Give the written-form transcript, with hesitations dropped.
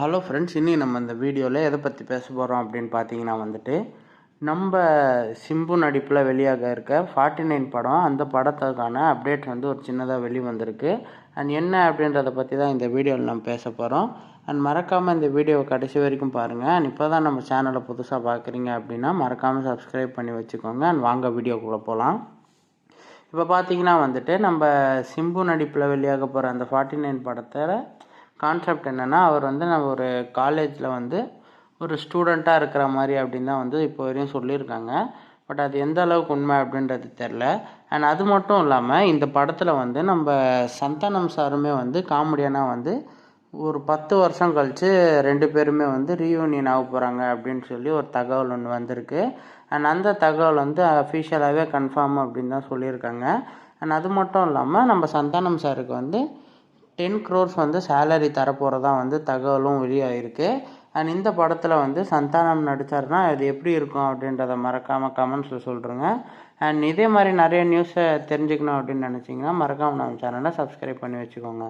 Hello friends, இன்னைக்கு நம்ம இந்த வீடியோவில் எதை பற்றி பேச போகிறோம் அப்படின்னு பார்த்தீங்கன்னா நம்ம சிம்பு நடிப்பில் வெளியாக இருக்க 49 படம், அந்த படத்துக்கான அப்டேட் ஒரு சின்னதாக வெளிவந்திருக்கு. அண்ட் என்ன அப்படின்றத பற்றி தான் இந்த வீடியோவில் நம்ம பேச போகிறோம். அண்ட் மறக்காமல் இந்த வீடியோவை கடைசி வரைக்கும் பாருங்கள். அண்ட் இப்போ தான் நம்ம சேனலை புதுசாக பார்க்குறீங்க அப்படின்னா மறக்காமல் சப்ஸ்கிரைப் பண்ணி வச்சுக்கோங்க. அண்ட் வாங்க வீடியோக்குள்ளே போகலாம். இப்போ பார்த்தீங்கன்னா நம்ம சிம்பு நடிப்பில் வெளியாக போகிற அந்த 49 படத்தில் கான்செப்ட் என்னென்னா, அவர் நம்ம ஒரு காலேஜில் ஒரு ஸ்டூடெண்ட்டாக இருக்கிற மாதிரி அப்படின்னு தான் இப்போ வரையும் சொல்லியிருக்காங்க. பட் அது எந்த அளவுக்கு உண்மை அப்படின்றது தெரில. அண்ட் அது மட்டும் இல்லாமல் இந்த படத்தில் நம்ம சந்தானம் சாருமே காமெடியனாக ஒரு 10 வருஷம் கழித்து 2 பேருமே ரீயூனியன் ஆக போகிறாங்க அப்படின்னு சொல்லி ஒரு தகவல் ஒன்று வந்திருக்கு. அண்ட் அந்த தகவல் அஃபிஷியலாகவே கன்ஃபார்ம் அப்படின்னு தான் சொல்லியிருக்காங்க. அண்ட் அது மட்டும் இல்லாமல் நம்ம சந்தானம் சாருக்கு 10 crores சேலரி தரப்போகிறதா தகவலும் வெளியாகிருக்கு. அண்ட் இந்த படத்தில் சந்தானம் நடித்தார்னா அது எப்படி இருக்கும் அப்படின்றத மறக்காமல் கமெண்ட்ஸில் சொல்கிறேங்க. அண்ட் இதே மாதிரி நிறைய நியூஸை தெரிஞ்சுக்கணும் அப்படின்னு நினச்சிங்கன்னா மறக்காமல் நம்ம சேனலை சப்ஸ்கிரைப் பண்ணி வச்சுக்கோங்க.